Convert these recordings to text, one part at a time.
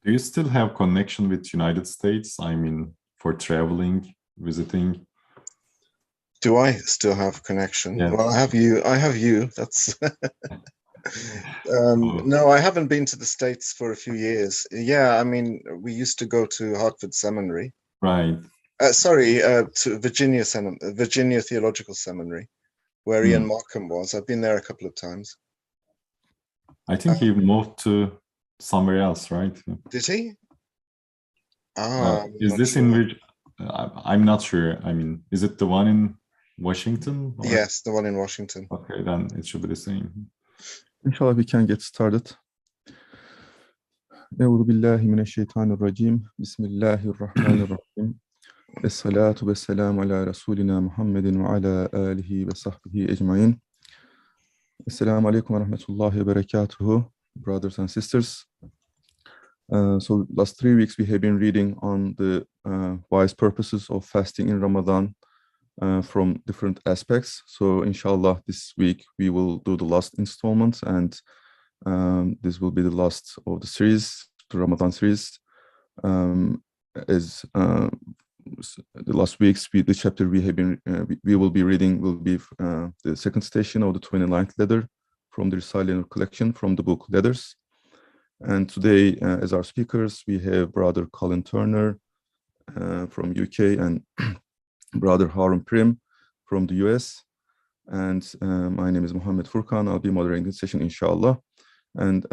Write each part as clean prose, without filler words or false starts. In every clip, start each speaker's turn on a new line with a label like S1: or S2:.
S1: Do you still have connection with United States? I mean, for traveling, visiting?
S2: Do I still have connection?
S1: Yeah.
S2: Well, I have you. I have you. That's
S1: Oh,
S2: no, I haven't been to the States for a few years. Yeah, I mean, we used to go to Hartford Seminary.
S1: right.
S2: Sorry, to Virginia Theological Seminary, where Ian
S1: Hmm.
S2: Markham was. I've been there a couple of times.
S1: I think he moved to somewhere else, right?
S2: Did he? I'm
S1: Is
S2: not
S1: this in
S2: sure.
S1: which? I'm not sure. I mean, is it the one in Washington or?
S2: Yes, the one in Washington.
S1: Okay, then it should be the same.
S3: Inshallah, we can get started. Euzu billahi mineşşeytanirracim. Bismillahirrahmanirrahim. Esselatu vesselamu ala Resulina Muhammedin ve ala alihi ve sahbihi ecmain. Esselamu alaikum ve rahmetullahi ve berekatuhu, brothers and sisters. So last 3 weeks we have been reading on the wise purposes of fasting in Ramadan from different aspects. So inshallah, this week we will do the last installment, and this will be the last of the series, the Ramadan series. As the last weeks, the chapter we have been we will be reading will be the second station of the 29th letter from the Risale collection from the book Letters. And today, as our speakers, we have Brother Colin Turner from UK and Brother Harun Prim from the US. And my name is Mohammed Furkan. I'll be moderating this session, inshallah. And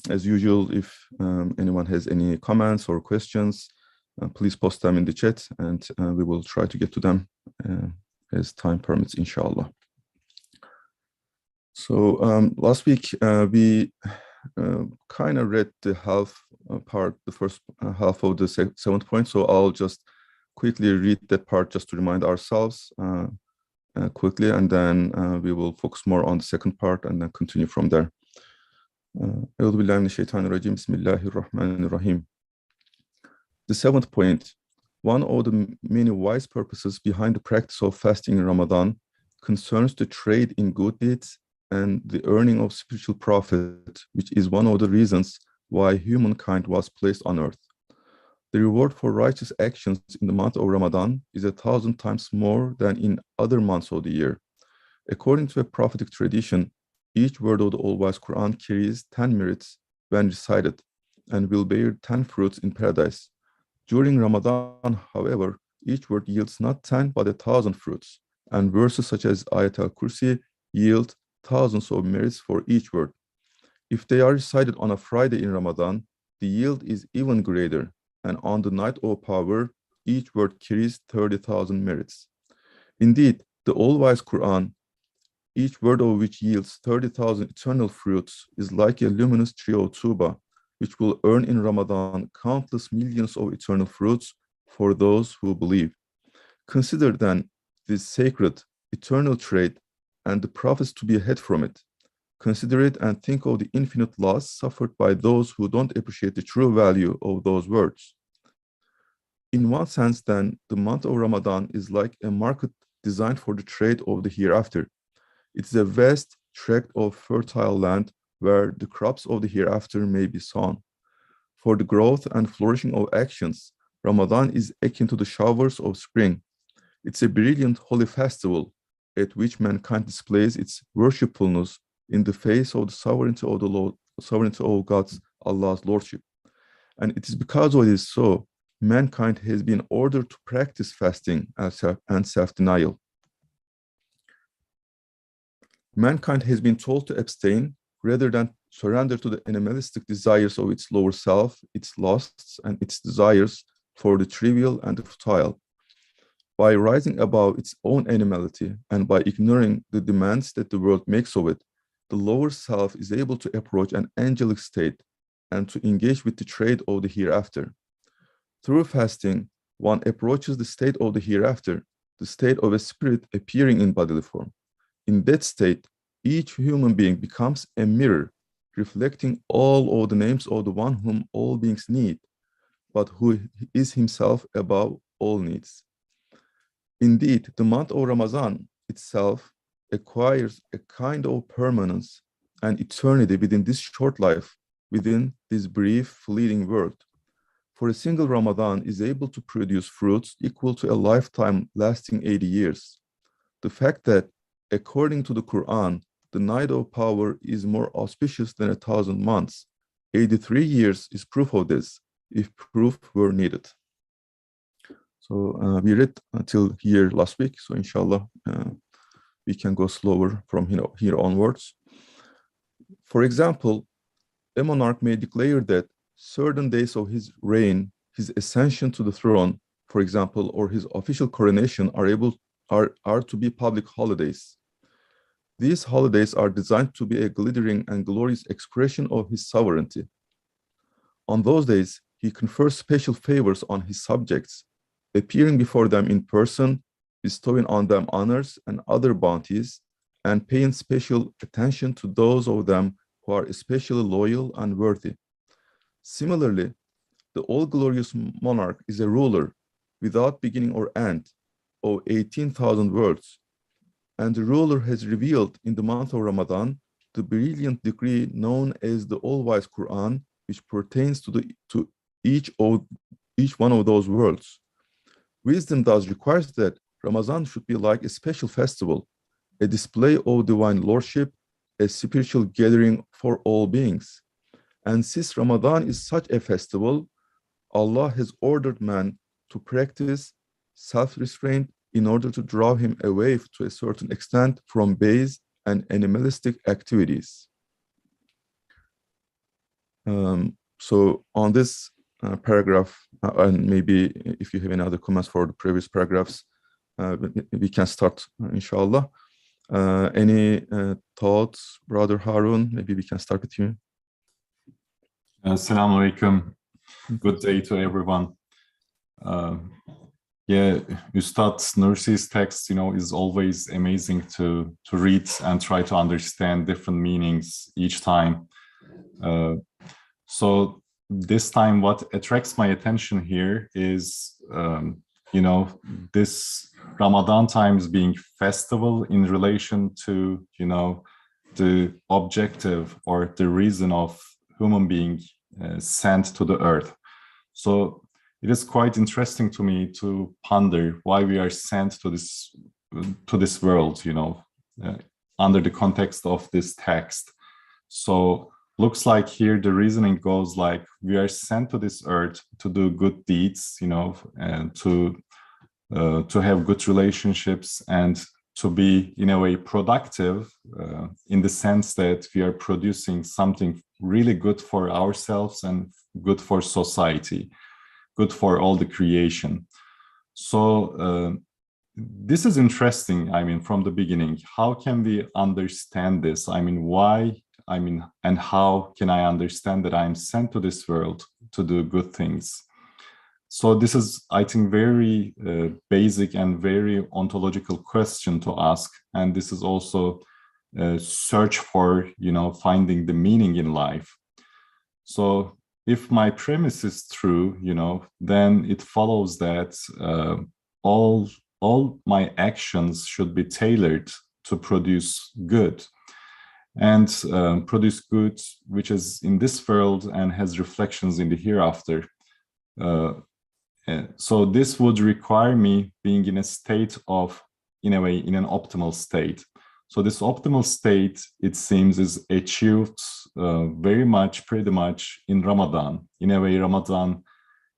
S3: as usual, if anyone has any comments or questions, please post them in the chat, and we will try to get to them as time permits, inshallah. So last week, we kind of read the the first half of the seventh point. So I'll just quickly read that part just to remind ourselves quickly, and then we will focus more on the second part and then continue from there. Euzu billahi mineşşeytanirracim. Bismillahirrahmanirrahim. The seventh point, one of the many wise purposes behind the practice of fasting in Ramadan concerns the trade in good deeds and the earning of spiritual profit, which is one of the reasons why humankind was placed on earth. The reward for righteous actions in the month of Ramadan is 1,000 times more than in other months of the year. According to a prophetic tradition, each word of the all-wise Quran carries 10 merits when recited and will bear 10 fruits in paradise. During Ramadan, however, each word yields not 10 but 1,000 fruits, and verses such as Ayat al-Kursi yield thousands of merits for each word. If they are recited on a Friday in Ramadan, the yield is even greater, and on the night of power, each word carries 30,000 merits. Indeed, the all-wise Quran, each word of which yields 30,000 eternal fruits, is like a luminous tree of tuba, which will earn in Ramadan countless millions of eternal fruits for those who believe. Consider then this sacred, eternal trait and the profits to be ahead from it. Consider it and think of the infinite loss suffered by those who don't appreciate the true value of those words. In one sense, then, the month of Ramadan is like a market designed for the trade of the hereafter. It is a vast tract of fertile land where the crops of the hereafter may be sown. For the growth and flourishing of actions, Ramadan is akin to the showers of spring. It's a brilliant holy festival at which mankind displays its worshipfulness in the face of the sovereignty of the Lord, sovereignty of God's Allah's lordship. And it is because of this so mankind has been ordered to practice fasting and self-denial. Mankind has been told to abstain rather than surrender to the animalistic desires of its lower self, its lusts, and its desires for the trivial and the futile. By rising above its own animality and by ignoring the demands that the world makes of it, the lower self is able to approach an angelic state and to engage with the trade of the hereafter. Through fasting, one approaches the state of the hereafter, the state of a spirit appearing in bodily form. In that state, each human being becomes a mirror, reflecting all of the names of the one whom all beings need, but who is himself above all needs. Indeed, the month of Ramadan itself acquires a kind of permanence and eternity within this short life, within this brief, fleeting world. For a single Ramadan is able to produce fruits equal to a lifetime lasting 80 years. The fact that, according to the Quran, the night of power is more auspicious than 1,000 months, 83 years is proof of this, if proof were needed. So we read until here last week, so inshallah, we can go slower from here onwards. For example, a monarch may declare that certain days of his reign, his ascension to the throne, for example, or his official coronation are to be public holidays. These holidays are designed to be a glittering and glorious expression of his sovereignty. On those days, he confers special favors on his subjects, appearing before them in person, bestowing on them honors and other bounties, and paying special attention to those of them who are especially loyal and worthy. Similarly, the all-glorious monarch is a ruler without beginning or end of 18,000 words, and the ruler has revealed in the month of Ramadan the brilliant decree known as the all-wise Quran, which pertains to each one of those worlds. Wisdom thus requires that Ramadan should be like a special festival, a display of divine lordship, a spiritual gathering for all beings. And since Ramadan is such a festival, Allah has ordered man to practice self-restraint in order to draw him away to a certain extent from base and animalistic activities. So on this paragraph, and maybe if you have any other comments for the previous paragraphs, we can start, inshallah. Any thoughts, Brother Harun? Maybe we can start with you.
S1: Assalamu alaikum. Good day to everyone. Yeah, Ustad Nursi's text, is always amazing to read and try to understand different meanings each time. So this time, what attracts my attention here is, this Ramadan times being festival in relation to, the objective or the reason of human being sent to the earth. So it is quite interesting to me to ponder why we are sent to this world, under the context of this text. So looks like here the reasoning goes like we are sent to this earth to do good deeds, and to have good relationships and to be in a way productive, in the sense that we are producing something really good for ourselves and good for society, good for all the creation. So this is interesting, from the beginning. How can we understand this? Why? And how can I understand that I'm sent to this world to do good things? So this is, I think, very basic and very ontological question to ask. And this is also a search for, finding the meaning in life. So if my premise is true, then it follows that all my actions should be tailored to produce good. And produce good, which is in this world and has reflections in the hereafter. So this would require me being in a state of, in an optimal state. So this optimal state, it seems, is achieved pretty much in Ramadan. In a way, Ramadan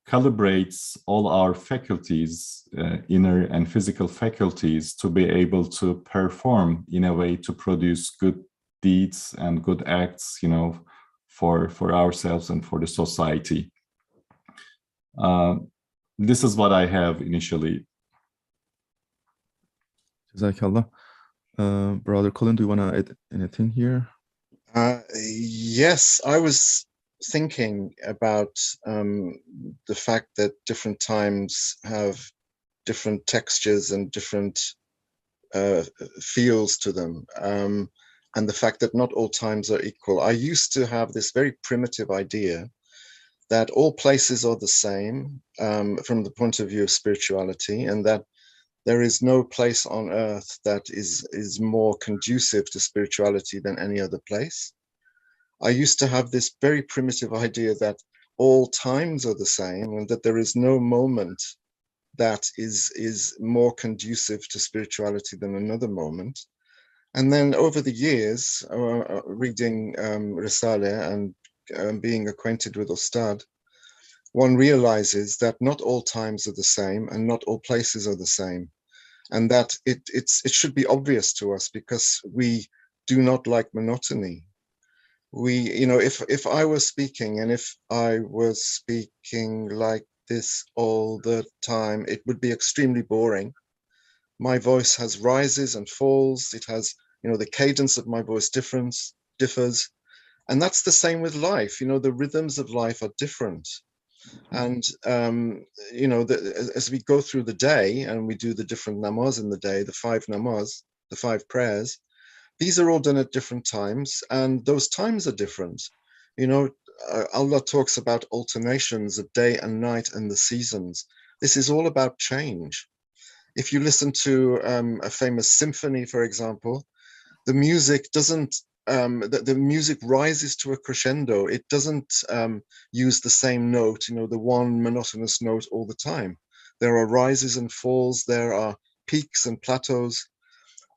S1: calibrates all our faculties, inner and physical faculties, to be able to perform in a way to produce good deeds and good acts, for ourselves and for the society. This is what I have initially.
S3: Jazakallah. Brother Colin, do you want to add anything here?
S2: Yes, I was thinking about the fact that different times have different textures and different feels to them. And the fact that not all times are equal. I used to have this very primitive idea that all places are the same from the point of view of spirituality, and that there is no place on earth that is more conducive to spirituality than any other place. I used to have this very primitive idea that all times are the same and that there is no moment that is more conducive to spirituality than another moment. And then over the years, reading Risale and being acquainted with Ustad, one realizes that not all times are the same and not all places are the same. And that it should be obvious to us because we do not like monotony. If I was speaking and if I was speaking like this all the time, it would be extremely boring. My voice has rises and falls. It has, the cadence of my voice differs. And that's the same with life. The rhythms of life are different. And, as we go through the day and we do the different namaz in the day, the 5 namaz, the 5 prayers, these are all done at different times, and those times are different. Allah talks about alternations of day and night and the seasons. This is all about change. If you listen to a famous symphony, for example, the music doesn't, the music rises to a crescendo. It doesn't use the same note, the one monotonous note all the time. There are rises and falls, there are peaks and plateaus.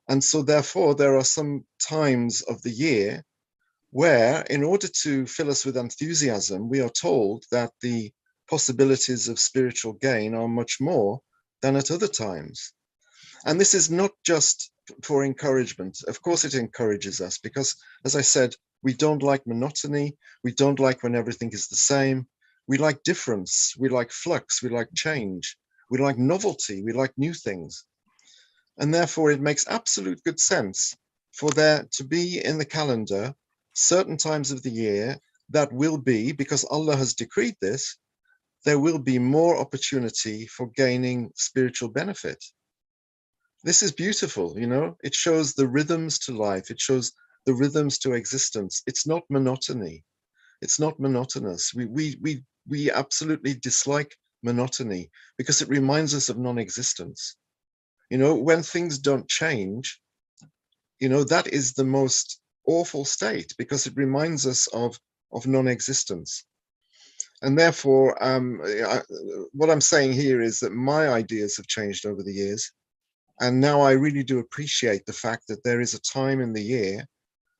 S2: And so therefore, there are some times of the year where, in order to fill us with enthusiasm, we are told that the possibilities of spiritual gain are much more than at other times. And this is not just for encouragement. Of course, it encourages us because, as I said, we don't like monotony. We don't like when everything is the same. We like difference. We like flux. We like change. We like novelty. We like new things. And therefore, it makes absolute good sense for there to be in the calendar certain times of the year that will be, because Allah has decreed this, there will be more opportunity for gaining spiritual benefit. This is beautiful, it shows the rhythms to life. It shows the rhythms to existence. It's not monotony. It's not monotonous. We absolutely dislike monotony because it reminds us of non-existence. When things don't change, that is the most awful state because it reminds us of non-existence. And therefore, what I'm saying here is that my ideas have changed over the years. And now I really do appreciate the fact that there is a time in the year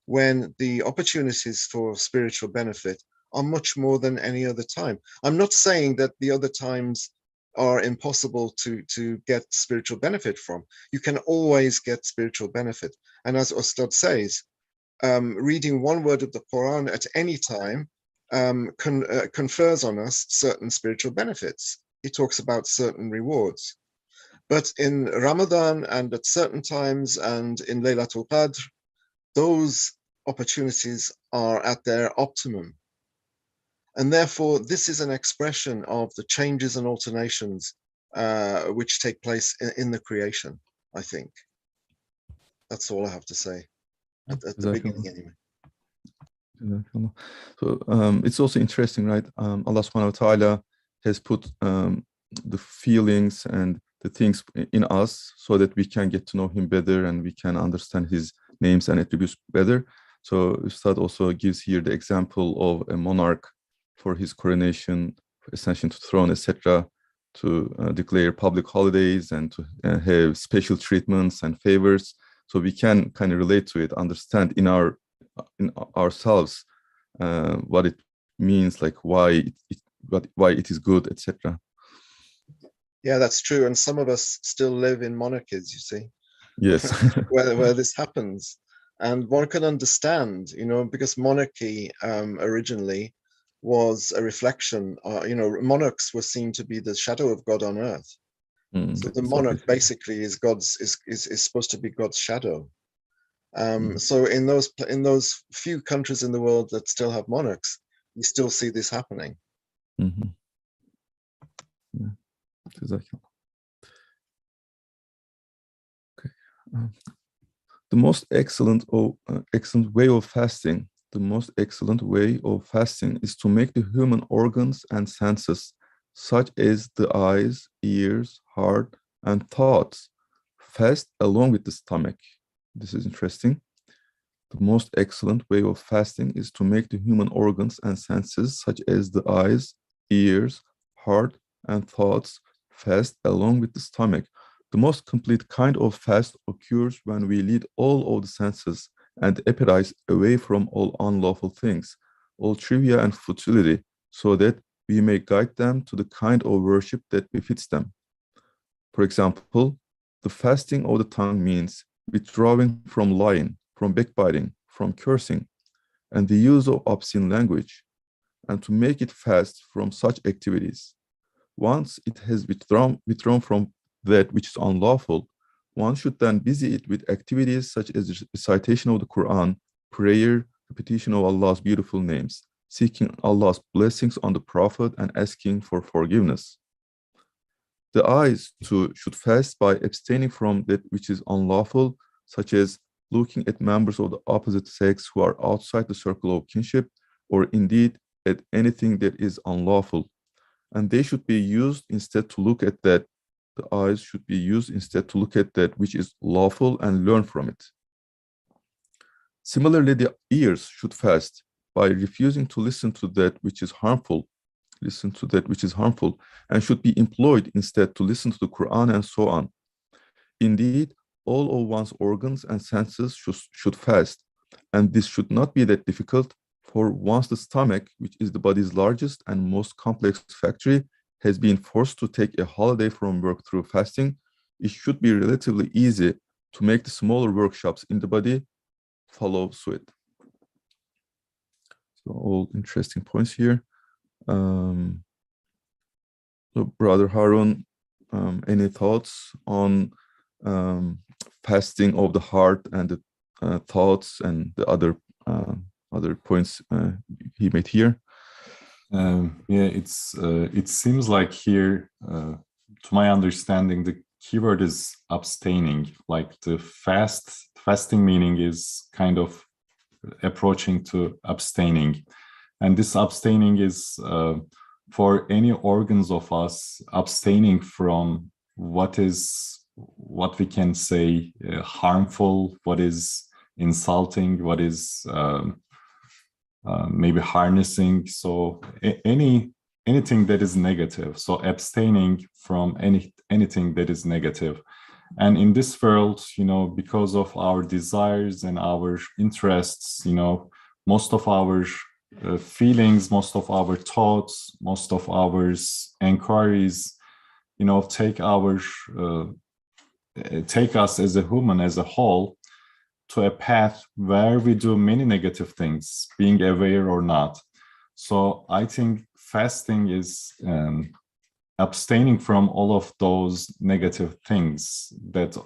S2: when the opportunities for spiritual benefit are much more than any other time. I'm not saying that the other times are impossible to get spiritual benefit from. You can always get spiritual benefit. And as Ustad says, reading one word of the Quran at any time confers on us certain spiritual benefits. He talks about certain rewards. But in Ramadan and at certain times and in Laylatul Qadr, those opportunities are at their optimum. And therefore, this is an expression of the changes and alternations which take place in the creation, I think. That's all I have to say at the beginning anyway.
S3: So it's also interesting, right? Allah subhanahu wa ta'ala has put the feelings and the things in us so that we can get to know him better and we can understand his names and attributes better. So Ustad also gives here the example of a monarch for his coronation, ascension to throne, etc., to declare public holidays and to have special treatments and favors. So we can kind of relate to it, understand in ourselves what it means, like why it is good, etc.
S2: Yeah, that's true. And some of us still live in monarchies, you see.
S3: Yes.
S2: where this happens. And one can understand, because monarchy originally was a reflection, monarchs were seen to be the shadow of God on earth. So the monarch basically is supposed to be God's shadow. So in those few countries in the world that still have monarchs, we still see this happening.
S3: Mm-hmm. Yeah, exactly. Okay. The most excellent way of fasting. The most excellent way of fasting is to make the human organs and senses, such as the eyes, ears, heart, and thoughts, fast along with the stomach. This is interesting. The most excellent way of fasting is to make the human organs and senses, such as the eyes, ears, heart, and thoughts, fast along with the stomach. The most complete kind of fast occurs when we lead all of the senses and appetites away from all unlawful things, all trivia and futility, so that we may guide them to the kind of worship that befits them. For example, the fasting of the tongue means withdrawing from lying, from backbiting, from cursing, and the use of obscene language, and to make it fast from such activities. Once it has withdrawn from that which is unlawful, one should then busy it with activities such as the recitation of the Quran, prayer, repetition of Allah's beautiful names, seeking Allah's blessings on the Prophet, and asking for forgiveness. The eyes, too, should fast by abstaining from that which is unlawful, such as looking at members of the opposite sex who are outside the circle of kinship, or indeed at anything that is unlawful. And they should be used instead to look at that. The eyes should be used instead to look at that which is lawful and learn from it. Similarly, the ears should fast by refusing to listen to that which is harmful, and should be employed instead to listen to the Quran and so on. Indeed, all of one's organs and senses should fast, and this should not be that difficult, for once the stomach, which is the body's largest and most complex factory, has been forced to take a holiday from work through fasting, it should be relatively easy to make the smaller workshops in the body follow suit. So all interesting points here. So Brother Harun, any thoughts on fasting of the heart and the thoughts and the other points he made here?
S1: Yeah, it seems like here, to my understanding, the keyword is abstaining. Like the fasting meaning is kind of approaching to abstaining, and this abstaining is for any organs of us abstaining from what we can say harmful, what is insulting, what is maybe harnessing, so anything that is negative, so abstaining from anything that is negative. And in this world, because of our desires and our interests, most of our feelings, most of our thoughts, most of our inquiries, take us as a human, as a whole, to a path where we do many negative things, being aware or not. So I think fasting is abstaining from all of those negative things that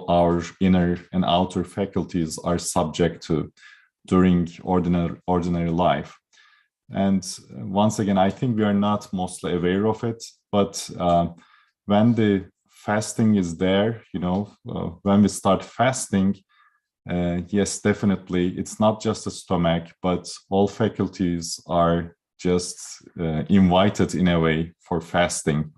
S1: our inner and outer faculties are subject to during ordinary life. And once again, I think we are not mostly aware of it, but when the fasting is there, when we start fasting, yes, definitely, it's not just the stomach, but all faculties are just invited in a way for fasting.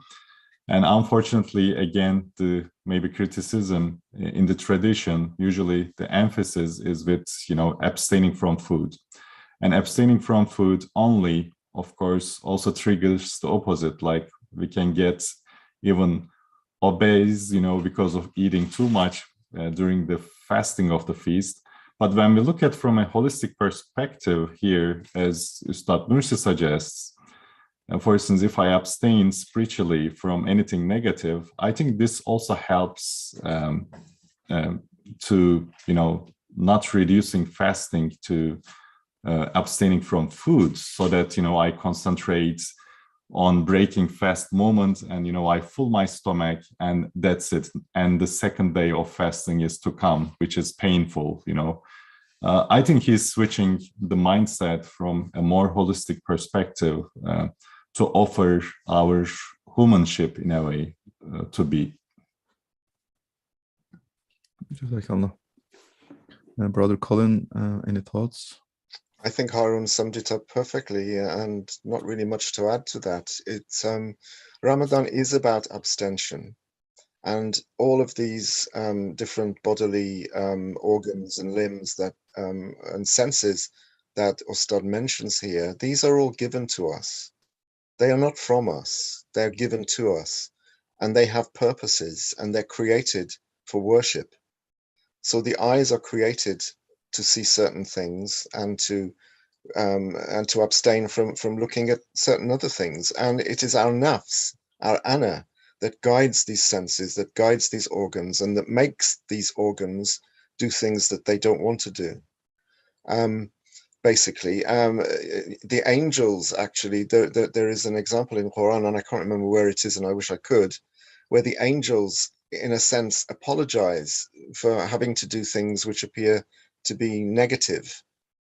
S1: And unfortunately, again, the maybe criticism in the tradition, usually the emphasis is with, abstaining from food. And abstaining from food only, of course, also triggers the opposite. Like we can get even obese, because of eating too much during the fasting of the feast. But when we look at from a holistic perspective here, as Ustad Nursi suggests, for instance, if I abstain spiritually from anything negative, I think this also helps to, not reducing fasting to abstaining from food, so that, I concentrate on breaking fast moment and, I fill my stomach and that's it. And the second day of fasting is to come, which is painful, I think he's switching the mindset from a more holistic perspective to offer our humanship in a way to be.
S3: Brother Colin, any thoughts?
S2: I think Harun summed it up perfectly, and not really much to add to that. It's Ramadan is about abstention, And all of these different bodily organs and limbs that and senses that Ustad mentions here, these are all given to us. They are not from us, they're given to us, and they have purposes, and they're created for worship. So the eyes are created to see certain things and to abstain from looking at certain other things. And it is our nafs, our ana, that guides these senses, that guides these organs, and that makes these organs do things that they don't want to do. Basically, the angels, actually, there is an example in Quran, and I can't remember where it is, and I wish I could, where the angels, in a sense, apologize for having to do things which appear to be negative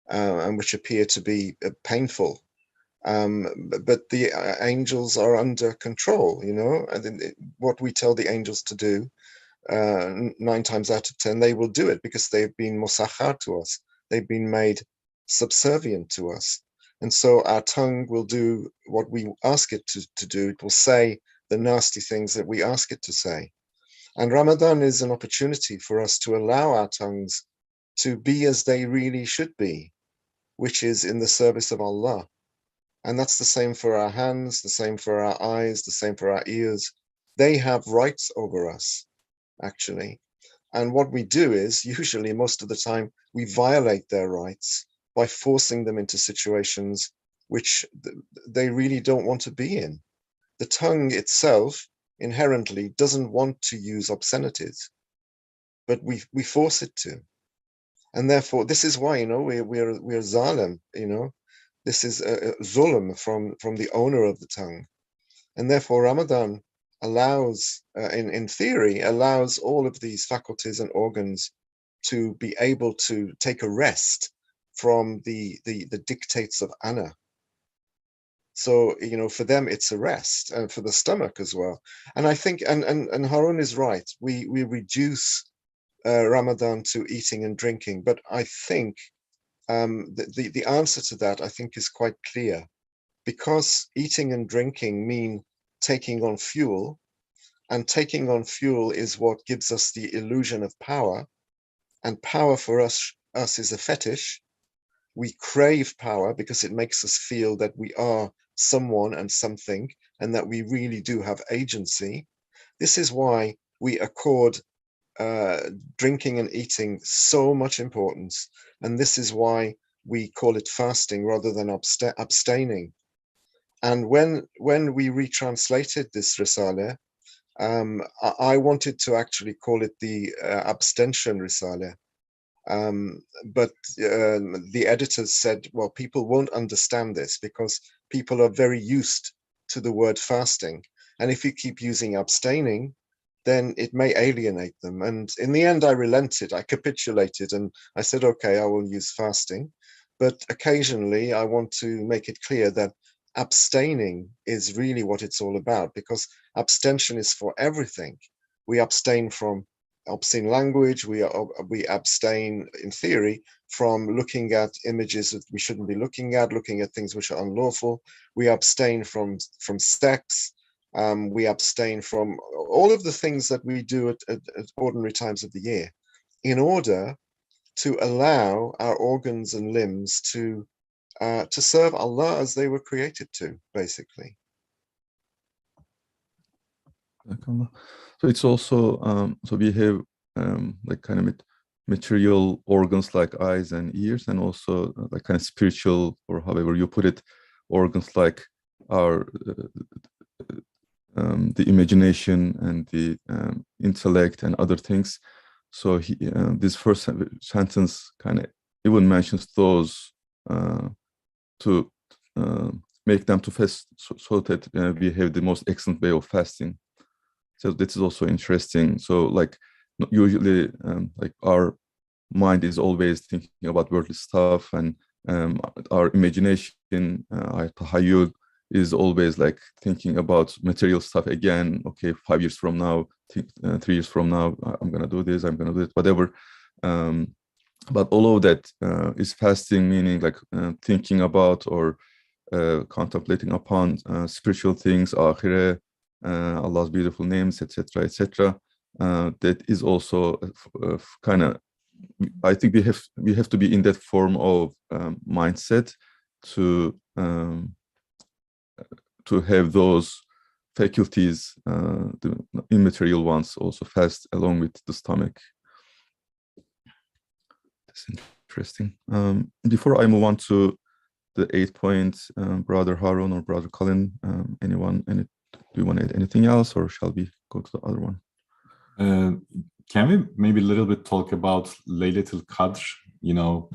S2: and which appear to be painful. But the angels are under control, you know, and what we tell the angels to do, 9 times out of 10, they will do it because they've been musakhar to us. They've been made subservient to us. And so our tongue will do what we ask it to do. It will say the nasty things that we ask it to say. And Ramadan is an opportunity for us to allow our tongues to be as they really should be, which is in the service of Allah. And that's the same for our hands, the same for our eyes, the same for our ears. They have rights over us, actually. And what we do is, usually, most of the time, we violate their rights by forcing them into situations which they really don't want to be in. The tongue itself inherently doesn't want to use obscenities, but we force it to. And therefore, this is why, you know, we're zalim, you know. This is a zulm from the owner of the tongue. And therefore, Ramadan allows, in theory, allows all of these faculties and organs to be able to take a rest from the dictates of ana. So, you know, for them, it's a rest, and for the stomach as well. And I think, and Harun is right, we reduce Ramadan to eating and drinking, but I think the answer to that, I think, is quite clear. Because eating and drinking mean taking on fuel, and taking on fuel is what gives us the illusion of power, and power for us is a fetish. We crave power because it makes us feel that we are someone and something, and that we really do have agency. This is why we accord drinking and eating so much importance, and this is why we call it fasting rather than abstaining. And when we retranslated this Risale, I wanted to actually call it the Abstention Risale. But the editors said, well, people won't understand this because people are very used to the word fasting. And if you keep using abstaining, then it may alienate them. And in the end, I relented, I capitulated, and I said, okay, I will use fasting. But occasionally, I want to make it clear that abstaining is really what it's all about, because abstention is for everything. We abstain from obscene language, we abstain, in theory, from looking at images that we shouldn't be looking at things which are unlawful. We abstain from sex. We abstain from all of the things that we do at ordinary times of the year, in order to allow our organs and limbs to serve Allah as they were created to, basically.
S3: So it's also so we have like kind of material organs like eyes and ears, and also like kind of spiritual, or however you put it, organs like our the imagination and the intellect and other things. So this first sentence kind of even mentions those to make them to fast, so that we have the most excellent way of fasting. So this is also interesting. So like usually like our mind is always thinking about worldly stuff, and our imagination, our tahayyul, is always like thinking about material stuff again. Okay, 5 years from now, 3 years from now, I'm gonna do this, I'm gonna do it, whatever. But all of that is fasting, meaning like thinking about or contemplating upon spiritual things, akhirah, Allah's beautiful names, etc., etc. That is also kind of, I think we have to be in that form of mindset to have those faculties, the immaterial ones, also fast along with the stomach. That's interesting. Before I move on to the 8 points, Brother Harun or Brother Colin, do you want to add anything else, or shall we go to the other one?
S1: Can we maybe a little bit talk about Laylatul Qadr? You know,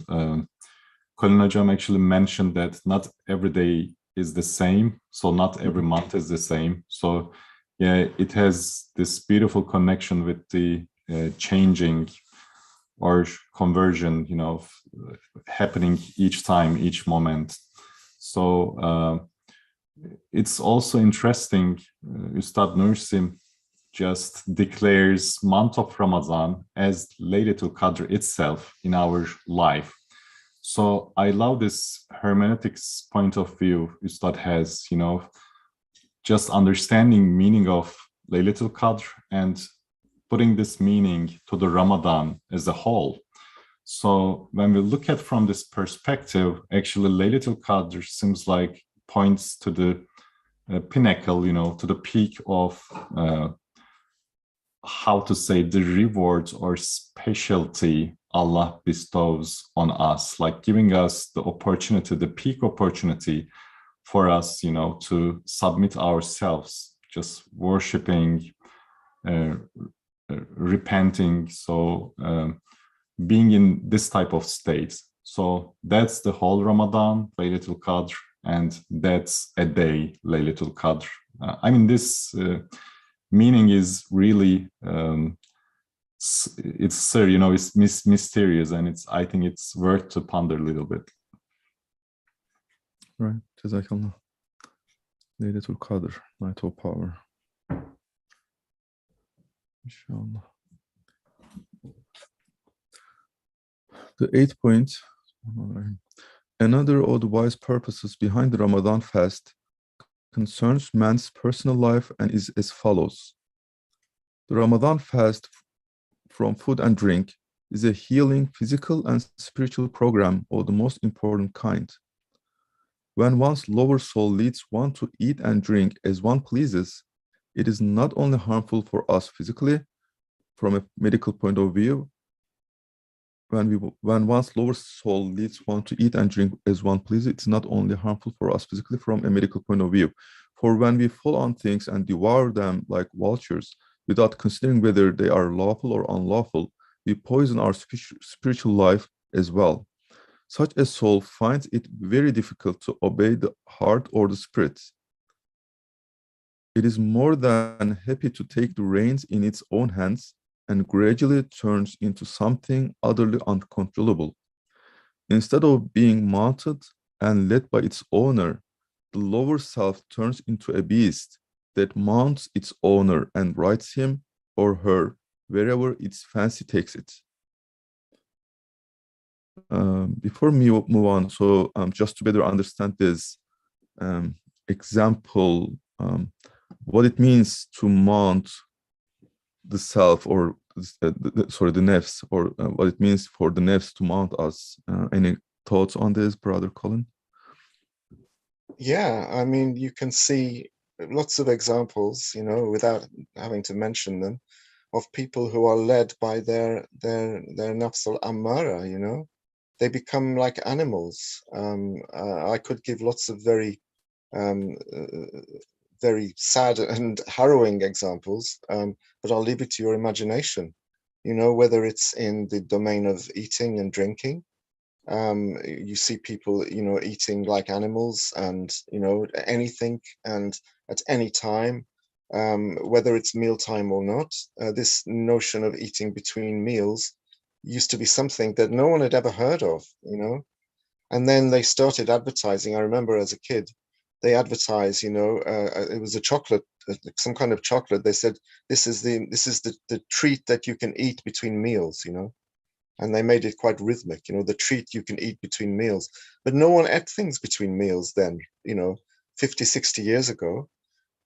S1: Colin Hocam actually mentioned that not every day is the same, so not every month is the same. So yeah, it has this beautiful connection with the changing or conversion, you know, happening each time, each moment. So it's also interesting, Ustad Nursim just declares month of Ramadan as Laylatul Qadr itself in our life. So I love this hermeneutics point of view Ustad has, you know, just understanding meaning of Laylatul Qadr and putting this meaning to the Ramadan as a whole. So when we look at from this perspective, actually Laylatul Qadr seems like points to the pinnacle, you know, to the peak of how to say the rewards or specialty Allah bestows on us, like giving us the opportunity, the peak opportunity for us, you know, to submit ourselves, just worshiping, repenting, so being in this type of state. So that's the whole Ramadan, Laylatul Qadr, and that's a day, Laylatul Qadr. I mean, this meaning is really, it's, you know, it's mysterious, and I think it's worth to ponder a little bit.
S3: Right, Jazakallah. Laylatul Qadr, night of power. Inshallah. The 8th point, another of the wise purposes behind the Ramadan fast concerns man's personal life and is as follows. The Ramadan fast from food and drink is a healing physical and spiritual program of the most important kind. When one's lower soul leads one to eat and drink as one pleases, it is not only harmful for us physically, from a medical point of view. When one's lower soul leads one to eat and drink as one pleases, it's not only harmful for us physically from a medical point of view. For when we fall on things and devour them like vultures, without considering whether they are lawful or unlawful, we poison our spiritual life as well. Such a soul finds it very difficult to obey the heart or the spirit. It is more than happy to take the reins in its own hands and gradually turns into something utterly uncontrollable. Instead of being mounted and led by its owner, the lower self turns into a beast that mounts its owner and rides him or her wherever its fancy takes it. Before we move on, so just to better understand this example, what it means to mount the self, or the nafs, or what it means for the nafs to mount us. Any thoughts on this, Brother Colin?
S2: Yeah, I mean, you can see lots of examples, you know, without having to mention them, of people who are led by their nafs al-ammara, you know. They become like animals. I could give lots of very sad and harrowing examples, but I'll leave it to your imagination. You know, whether it's in the domain of eating and drinking, you see people, you know, eating like animals, and, you know, anything and at any time, whether it's mealtime or not. This notion of eating between meals used to be something that no one had ever heard of, you know. And then they started advertising. I remember as a kid, they advertised, you know, it was a chocolate, some kind of chocolate. They said, this is the treat that you can eat between meals, you know. And they made it quite rhythmic, you know, the treat you can eat between meals. But no one ate things between meals then, you know, 50, 60 years ago.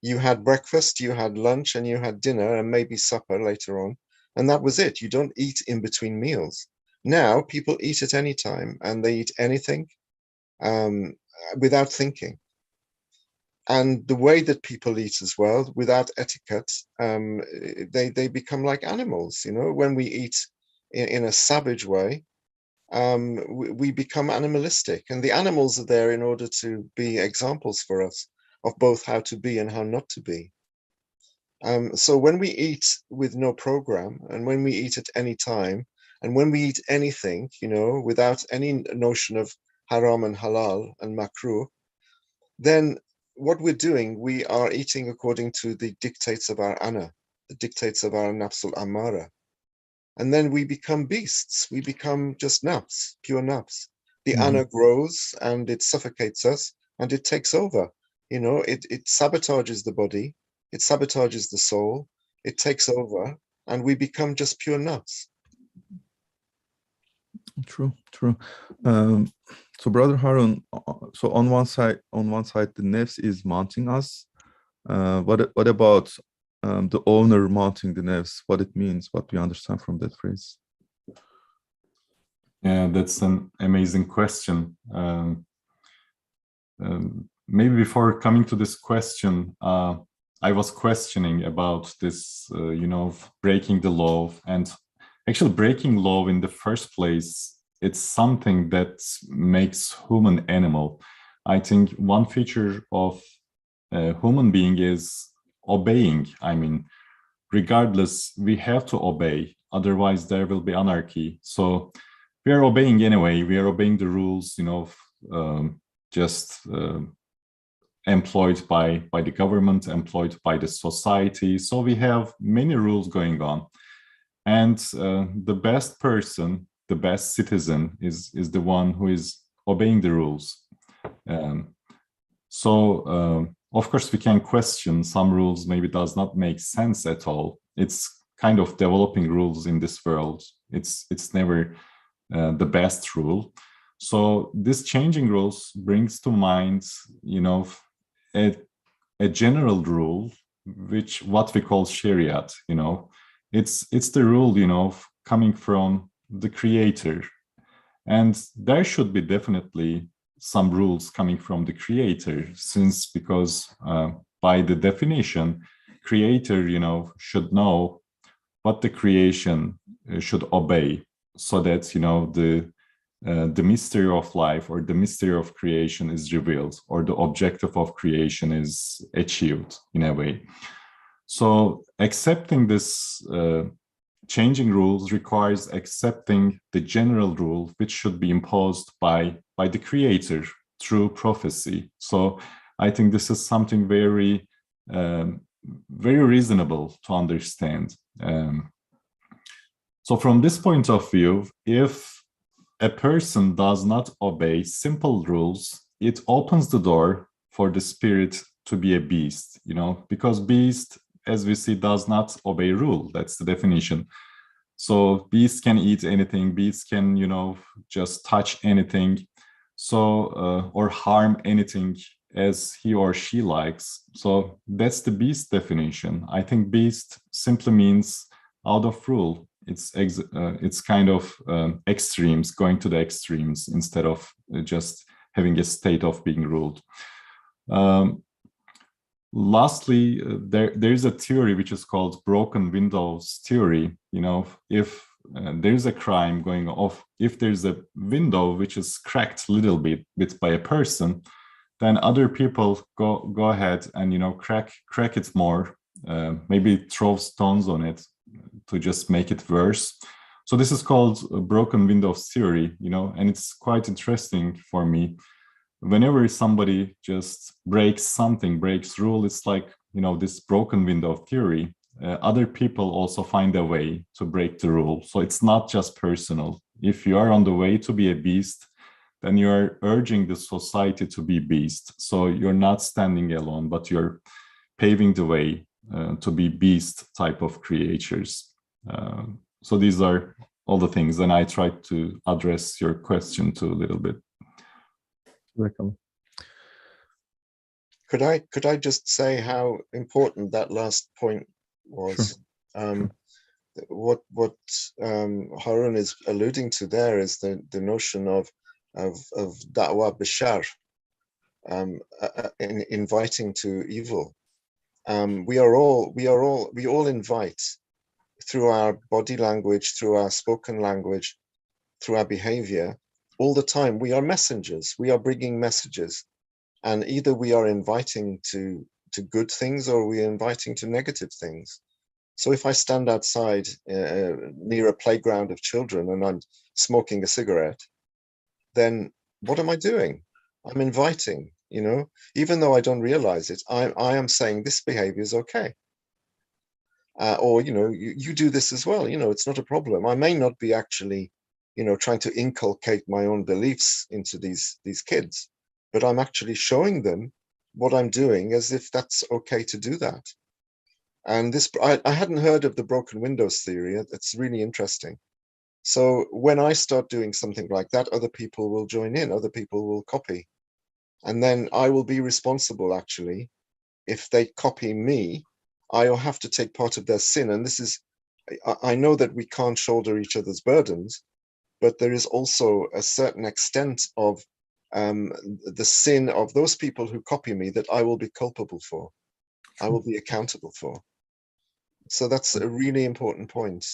S2: You had breakfast, you had lunch, and you had dinner, and maybe supper later on. And that was it. You don't eat in between meals. Now people eat at any time, and they eat anything um, without thinking. And the way that people eat as well, without etiquette, they become like animals. You know, when we eat in a savage way, we become animalistic, and the animals are there in order to be examples for us of both how to be and how not to be. So when we eat with no program, and when we eat at any time, and when we eat anything, you know, without any notion of haram and halal and makruh, then what we're doing, we are eating according to the dictates of our ana, the dictates of our nafsul amara. And then we become beasts. We become just nafs, pure nafs. The ana grows and it suffocates us and it takes over. You know, it sabotages the body, it sabotages the soul, it takes over, and we become just pure nafs.
S3: True, true. So, Brother Harun, so on one side, the nefs is mounting us. What about the owner mounting the nefs? What it means? What do you understand from that phrase?
S1: Yeah, that's an amazing question. Maybe before coming to this question, I was questioning about this, you know, breaking the law, and actually breaking law in the first place. It's something that makes human animal. I think one feature of a human being is obeying. I mean, regardless, we have to obey, otherwise there will be anarchy. So we are obeying anyway. We are obeying the rules, you know, just employed by the government, employed by the society. So we have many rules going on. And the best person, the best citizen is the one who is obeying the rules. Of course, we can question some rules, maybe does not make sense at all. It's kind of developing rules in this world. It's never the best rule. So this changing rules brings to mind, you know, a general rule, which what we call Shariat, you know, it's the rule, you know, coming from the creator. And there should be definitely some rules coming from the creator, because by the definition, creator, you know, should know what the creation should obey, so that, you know, the mystery of life or the mystery of creation is revealed, or the objective of creation is achieved in a way. So accepting this changing rules requires accepting the general rule, which should be imposed by the creator through prophecy. So I think this is something very, very reasonable to understand. So from this point of view, if a person does not obey simple rules, it opens the door for the spirit to be a beast, you know, because beast, as we see, does not obey rule. That's the definition. So beast can eat anything, beast can, you know, just touch anything, so or harm anything as he or she likes. So that's the beast definition. I think beast simply means out of rule. It's kind of extremes, going to the extremes instead of just having a state of being ruled. Lastly, there is a theory which is called broken windows theory. You know, if there's a crime going off, if there's a window which is cracked a little bit by a person, then other people go ahead and, you know, crack it more, maybe throw stones on it to just make it worse. So this is called broken windows theory, you know, and it's quite interesting for me. Whenever somebody just breaks rule, it's like, you know, this broken window theory. Other people also find a way to break the rule. So it's not just personal. If you are on the way to be a beast, then you are urging the society to be beast. So you're not standing alone, but you're paving the way to be beast type of creatures. So these are all the things, and I tried to address your question too a little bit.
S3: Welcome.
S2: Could I just say how important that last point
S3: Sure.
S2: was? What Harun is alluding to there is the notion of da'wah bishar, inviting to evil. We all invite through our body language, through our spoken language, through our behavior, all the time. We are messengers. We are bringing messages, and either we are inviting to good things or we are inviting to negative things. So if I stand outside near a playground of children and I'm smoking a cigarette, then what am I doing? I'm inviting, even though I don't realize it, I am saying this behavior is okay. Or, you do this as well, it's not a problem. I may not be actually, trying to inculcate my own beliefs into these kids, but I'm actually showing them what I'm doing as if that's okay to do that. And this, I hadn't heard of the broken windows theory. It's really interesting. So when I start doing something like that, other people will join in, other people will copy. And then I will be responsible, actually. If they copy me, I'll have to take part of their sin. And this is, I know that we can't shoulder each other's burdens, but there is also a certain extent of the sin of those people who copy me that I will be culpable for. I will be accountable for. So that's a really important point.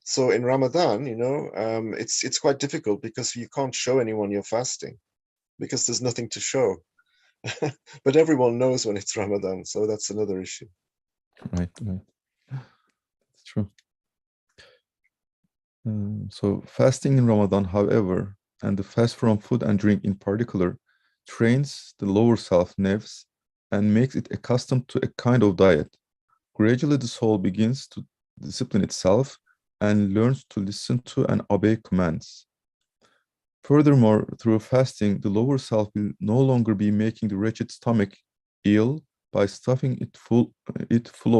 S2: So in Ramadan, it's quite difficult because you can't show anyone you're fasting because there's nothing to show. But everyone knows when it's Ramadan, so that's another issue.
S3: Right. That's true. So fasting in Ramadan, however, and the fast from food and drink in particular, trains the lower self nerves and makes it accustomed to a kind of diet. Gradually, the soul begins to discipline itself and learns to listen to and obey commands. Furthermore, through fasting, the lower self will no longer be making the wretched stomach ill by stuffing it full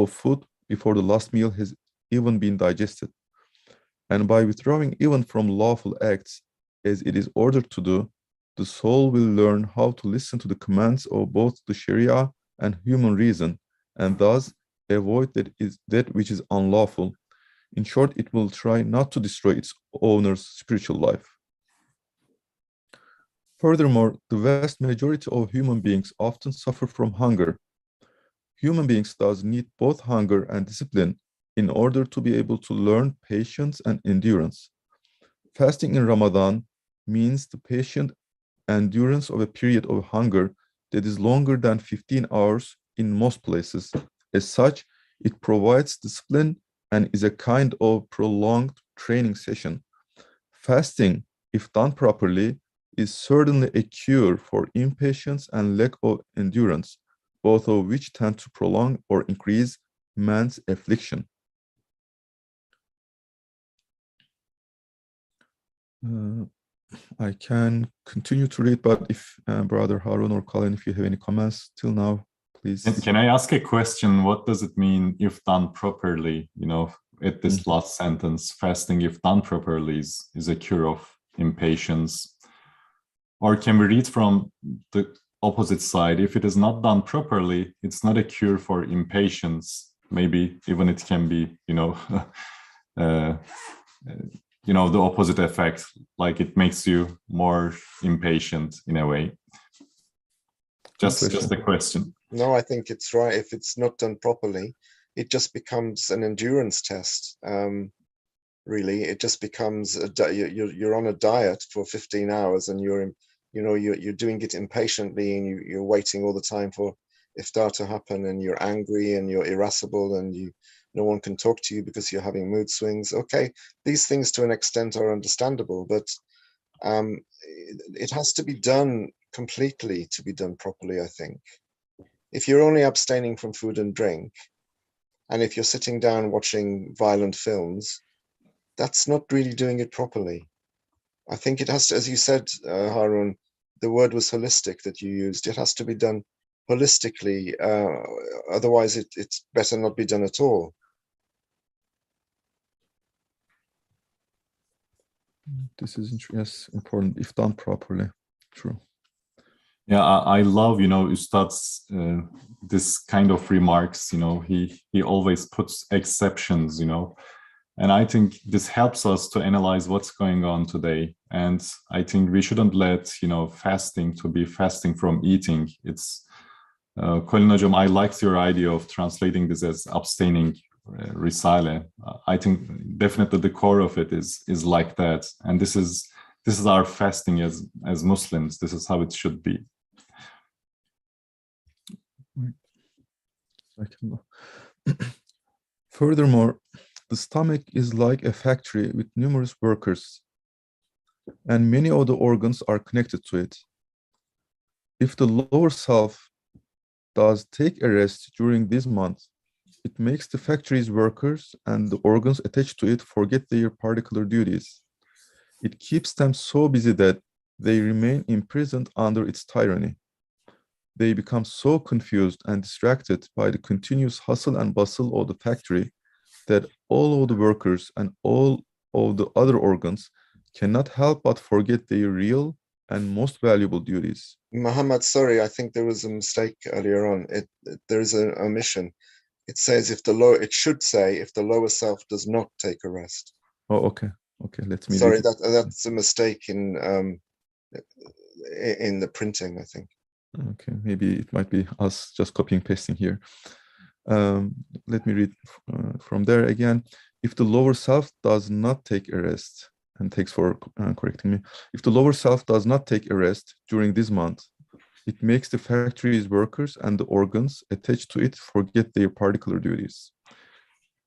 S3: of food before the last meal has even been digested. And by withdrawing even from lawful acts as it is ordered to do, the soul will learn how to listen to the commands of both the Sharia and human reason, and thus avoid that which is unlawful. In short, it will try not to destroy its owner's spiritual life. Furthermore, the vast majority of human beings often suffer from hunger. Human beings thus need both hunger and discipline in order to be able to learn patience and endurance. Fasting in Ramadan means the patient endurance of a period of hunger that is longer than 15 hours in most places. As such, it provides discipline and is a kind of prolonged training session. Fasting, if done properly, is certainly a cure for impatience and lack of endurance, both of which tend to prolong or increase man's affliction. I can continue to read, but if Brother Harun or Colin, if you have any comments till now, please.
S1: Can I ask a question? What does it mean if done properly? At this last sentence, fasting, if done properly, is a cure of impatience. Or can we read from the opposite side? If it is not done properly, it's not a cure for impatience. Maybe even it can be, the opposite effect, like it makes you more impatient in a way. Just a question.
S2: No, I think it's right. If it's not done properly, it just becomes an endurance test. Really, it just becomes you're on a diet for 15 hours, and you're doing it impatiently, and you're waiting all the time for iftar to happen, and you're angry and you're irascible, and no one can talk to you because you're having mood swings. Okay, these things to an extent are understandable, but it has to be done completely to be done properly, I think. If you're only abstaining from food and drink, and if you're sitting down watching violent films, that's not really doing it properly. I think it has to, as you said, Harun, the word was holistic that you used. It has to be done holistically. Otherwise, it's better not be done at all.
S3: This is important if done properly. True.
S1: Yeah, I love, Ustad's this kind of remarks. He always puts exceptions. And I think this helps us to analyze what's going on today. And I think we shouldn't let, fasting to be fasting from eating. It's Colin Hocam, I liked your idea of translating this as abstaining risale. I think definitely the core of it is like that. And this is our fasting as Muslims. This is how it should be.
S3: Furthermore, the stomach is like a factory with numerous workers, and many of the organs are connected to it. If the lower self does take a rest during this month, it makes the factory's workers and the organs attached to it forget their particular duties. It keeps them so busy that they remain imprisoned under its tyranny. They become so confused and distracted by the continuous hustle and bustle of the factory that all of the workers and all of the other organs cannot help but forget their real and most valuable duties.
S2: Muhammad, sorry, I think there was a mistake earlier on. There is an omission. It says it should say if the lower self does not take a rest.
S3: Oh, okay. Okay, let me.
S2: Sorry, that's a mistake in the printing, I think.
S3: Okay, maybe it might be us just copying pasting here. Let me read from there again. If the lower self does not take a rest, and thanks for correcting me. If the lower self does not take a rest during this month, it makes the factory's workers and the organs attached to it forget their particular duties.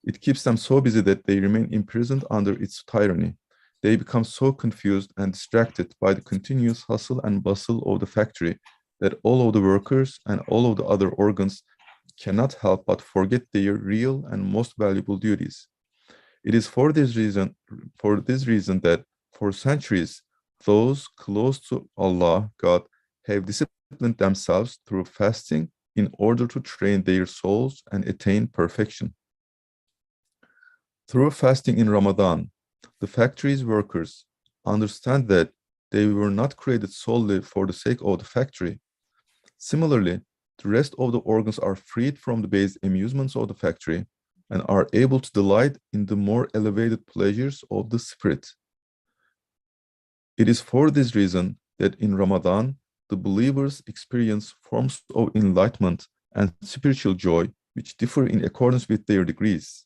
S3: It keeps them so busy that they remain imprisoned under its tyranny. They become so confused and distracted by the continuous hustle and bustle of the factory that all of the workers and all of the other organs cannot help but forget their real and most valuable duties. It is for this reason that for centuries, those close to Allah, God, have disciplined themselves through fasting in order to train their souls and attain perfection. Through fasting in Ramadan, the factory's workers understand that they were not created solely for the sake of the factory. Similarly, the rest of the organs are freed from the base amusements of the factory and are able to delight in the more elevated pleasures of the spirit. It is for this reason that in Ramadan, the believers experience forms of enlightenment and spiritual joy which differ in accordance with their degrees.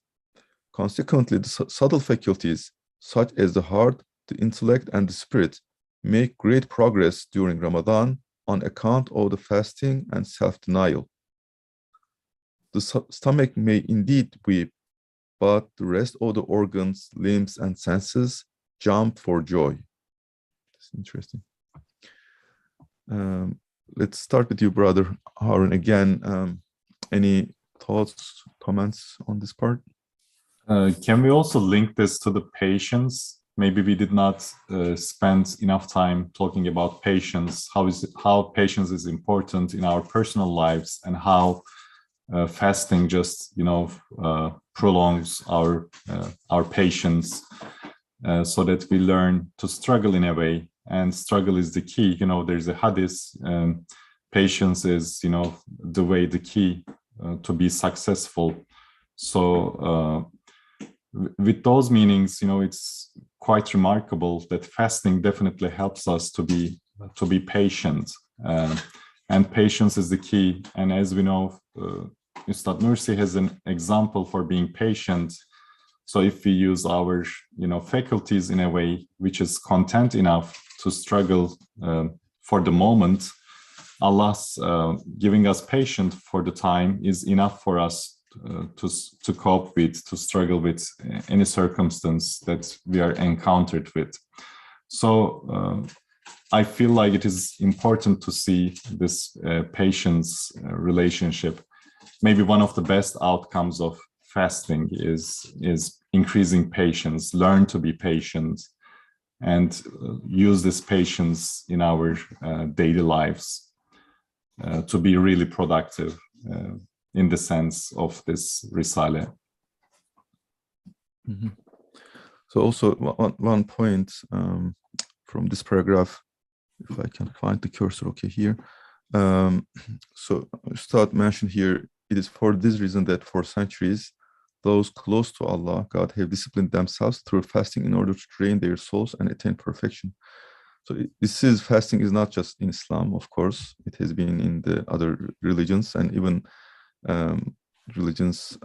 S3: Consequently, the subtle faculties, such as the heart, the intellect, and the spirit, make great progress during Ramadan on account of the fasting and self-denial. The stomach may indeed weep, but the rest of the organs, limbs, and senses jump for joy. That's interesting. Let's start with you, Brother Harun. Again, any thoughts, comments on this part?
S1: Can we also link this to the patience? Maybe we did not spend enough time talking about patience, how patience is important in our personal lives, and how fasting just prolongs our patience, so that we learn to struggle in a way. And struggle is the key. There's a hadith. Patience is the key to be successful. So with those meanings, it's quite remarkable that fasting definitely helps us to be patient, and patience is the key. And as we know, Ustad Nursi has an example for being patient. So if we use our faculties in a way which is content enough to struggle for the moment, Allah's giving us patience for the time is enough for us to cope with, to struggle with any circumstance that we are encountered with. So I feel like it is important to see this patience relationship. Maybe one of the best outcomes of fasting is increasing patience, learn to be patient, and use this patience in our daily lives to be really productive in the sense of this risale.
S3: Mm-hmm. So also one point from this paragraph, if I can find the cursor, okay, here. So Ustad mentioned here, it is for this reason that for centuries, those close to Allah, God, have disciplined themselves through fasting in order to train their souls and attain perfection. So fasting is not just in Islam, of course. It has been in the other religions, and even religions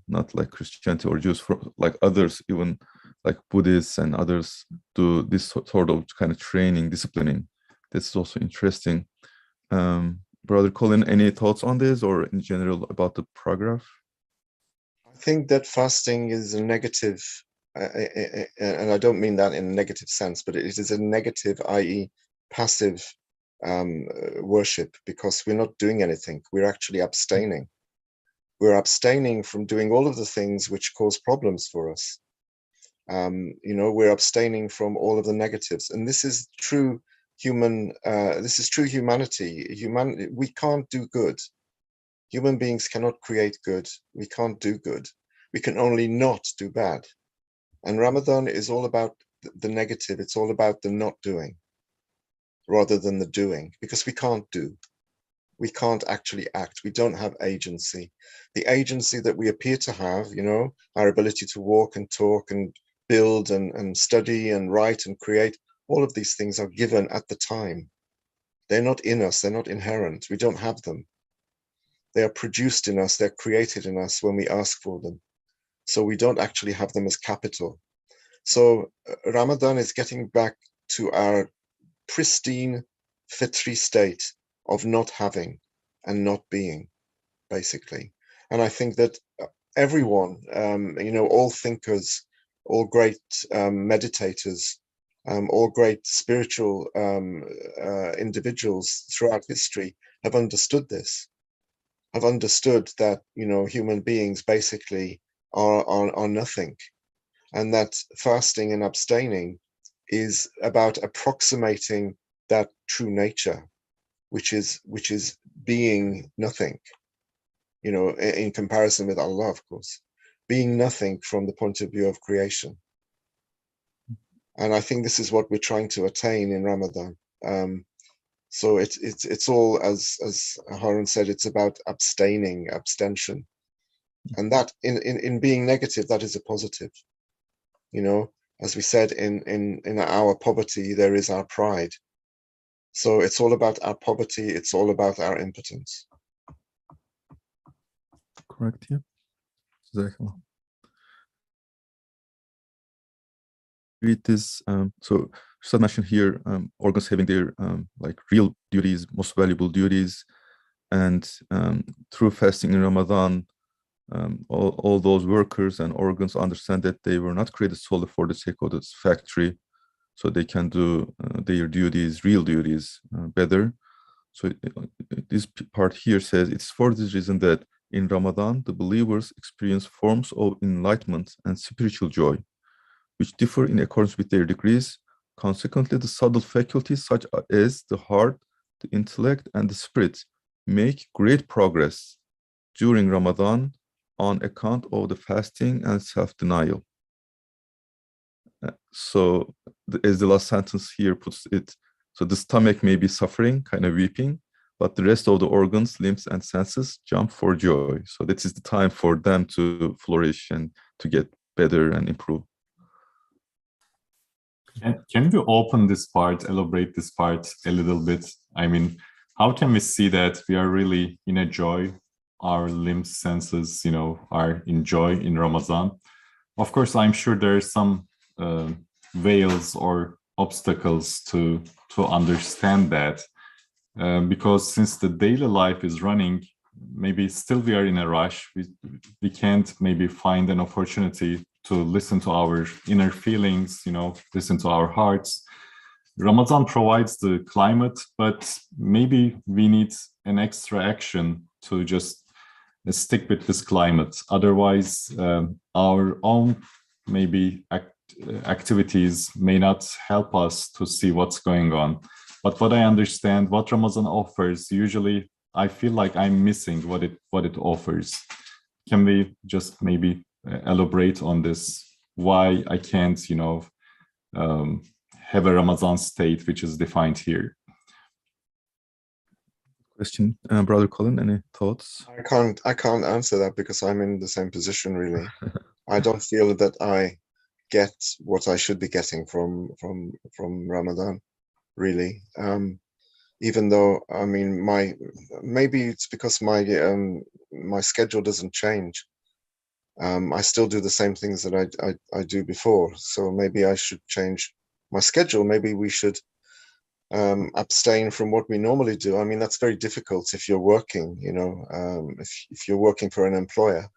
S3: not like Christianity or Jews, like others, even like Buddhists and others do this sort of kind of training, disciplining. This is also interesting. Brother Colin, any thoughts on this or in general about the paragraph?
S2: I think that fasting is a negative, and I don't mean that in a negative sense, but it is a negative, i.e. passive worship, because we're not doing anything. We're actually abstaining. We're abstaining from doing all of the things which cause problems for us. We're abstaining from all of the negatives, and this is true this is true humanity. We can't do good. Human beings cannot create good. We can't do good. We can only not do bad. And Ramadan is all about the negative. It's all about the not doing rather than the doing, because we can't do. We can't actually act. We don't have agency. The agency that we appear to have, our ability to walk and talk and build and study and write and create, all of these things are given at the time. They're not in us. They're not inherent. We don't have them. They are produced in us. They're created in us when we ask for them. So we don't actually have them as capital. So Ramadan is getting back to our pristine, fitri state of not having and not being, basically. And I think that everyone, all thinkers, all great meditators, all great spiritual individuals throughout history have understood this, have understood that, human beings basically are nothing, and that fasting and abstaining is about approximating that true nature, which is being nothing, in comparison with Allah, of course, being nothing from the point of view of creation. And I think this is what we're trying to attain in Ramadan. So it's all, as Harun said, it's about abstention, and that in being negative, that is a positive. As we said, in our poverty there is our pride. So it's all about our poverty. It's all about our impotence.
S3: Correct. Yeah. Exactly. Read this. So Ustad mentioned here, organs having their like real duties, most valuable duties, and through fasting in Ramadan, all those workers and organs understand that they were not created solely for the sake of this factory, so they can do their duties, real duties, better. So this part here says it's for this reason that in Ramadan, the believers experience forms of enlightenment and spiritual joy, which differ in accordance with their degrees. Consequently, the subtle faculties such as the heart, the intellect, and the spirit make great progress during Ramadan on account of the fasting and self-denial. So as the last sentence here puts it, so the stomach may be suffering, kind of weeping, but the rest of the organs, limbs, and senses jump for joy. So this is the time for them to flourish and to get better and improve.
S1: Can we open this part, elaborate this part a little bit? I mean, how can we see that we are really in a joy? Our limbs, senses, are in joy in Ramadan. Of course, I'm sure there are some veils or obstacles to understand that, because since the daily life is running, maybe still we are in a rush. We can't maybe find an opportunity to listen to our inner feelings, listen to our hearts. Ramadan provides the climate, but maybe we need an extra action to just stick with this climate. Otherwise, our own maybe activities may not help us to see what's going on. But what I understand, what Ramadan offers, usually I feel like I'm missing what it offers. Can we just maybe elaborate on this? Why I can't, have a Ramadan state which is defined here?
S3: question. Brother Colin, any thoughts?
S2: I can't answer that because I'm in the same position, really. I don't feel that I get what I should be getting from Ramadan, really. Even though, I mean, maybe it's because my schedule doesn't change. I still do the same things that I do before. So maybe I should change my schedule. Maybe we should abstain from what we normally do. I mean, that's very difficult if you're working, you know, if you're working for an employer,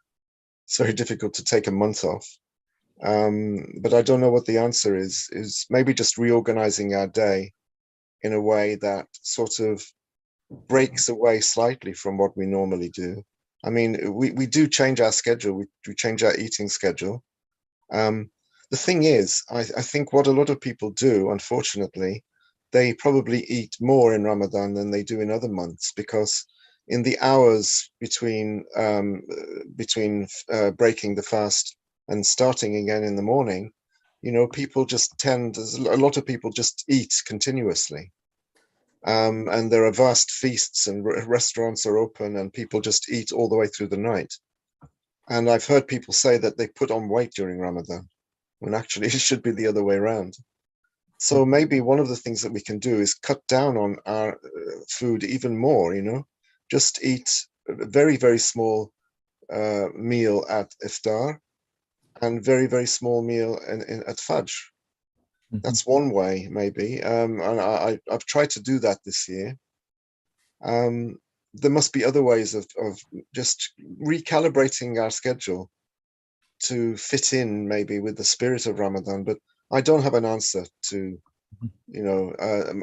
S2: it's very difficult to take a month off. But I don't know what the answer is maybe just reorganizing our day in a way that sort of breaks away slightly from what we normally do. I mean, we do change our schedule. We change our eating schedule. The thing is, I think what a lot of people do, unfortunately, they probably eat more in Ramadan than they do in other months, because in the hours between breaking the fast and starting again in the morning, you know, people just a lot of people just eat continuously. And there are vast feasts and restaurants are open and people just eat all the way through the night. And I've heard people say that they put on weight during Ramadan, when actually it should be the other way around. So maybe one of the things that we can do is cut down on our food even more, you know, just eat a very, very small meal at iftar and very, very small meal at Fajr. That's one way, maybe. And I've tried to do that this year. There must be other ways of just recalibrating our schedule to fit in maybe with the spirit of Ramadan. But I don't have an answer to, you know,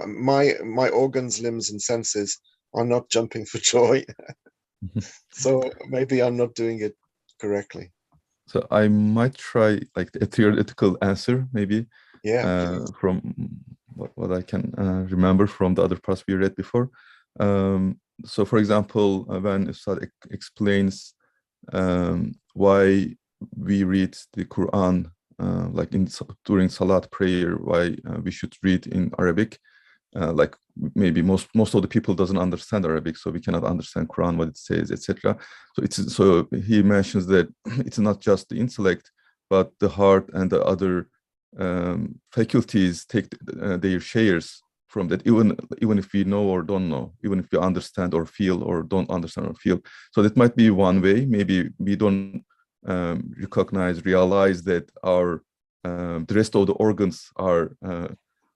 S2: my organs, limbs, and senses are not jumping for joy. So maybe I'm not doing it correctly.
S3: So I might try like a theoretical answer, maybe.
S2: Yeah.
S3: From what I can remember from the other parts we read before. So, for example, when Ustad explains why we read the Quran, like during Salat prayer, why we should read in Arabic, like maybe most of the people doesn't understand Arabic, so we cannot understand Quran, what it says, etc. So he mentions that it's not just the intellect, but the heart and the other faculties take their shares from that, even if we know or don't know, even if we understand or feel or don't understand or feel. So that might be one way. Maybe we don't realize that our the rest of the organs are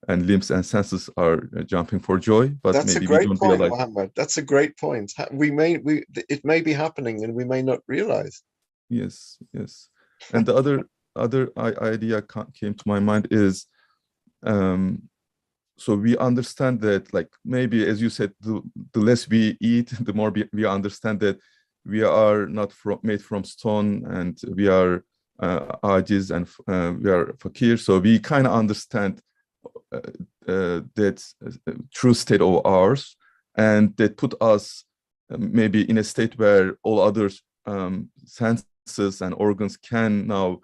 S3: and limbs and senses are jumping for joy, but
S2: that's
S3: maybe
S2: a great
S3: we don't
S2: point,
S3: realize.
S2: Mohammed. That's a great point. It may be happening and we may not realize.
S3: Yes. And the other idea came to my mind is, so we understand that, like, maybe, as you said, the less we eat, the more we understand that we are not made from stone, and we are ajiz, and we are fakir. So we kind of understand that true state of ours, and that put us maybe in a state where all other senses and organs can now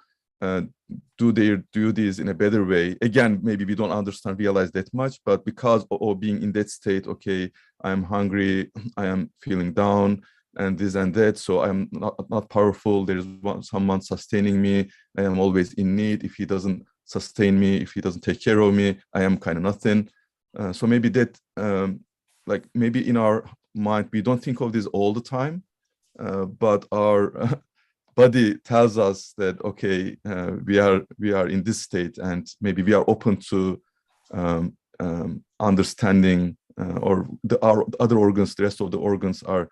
S3: do their duties in a better way. Again, maybe we don't realize that much, but because of being in that state, okay, I am hungry, I am feeling down, and this and that, so I'm not powerful, there is someone sustaining me, I am always in need. If he doesn't sustain me, if he doesn't take care of me, I am kind of nothing. So maybe that, like, maybe in our mind, we don't think of this all the time, but our body tells us that, okay, we are in this state, and maybe we are open to understanding, or our other organs, the rest of the organs are,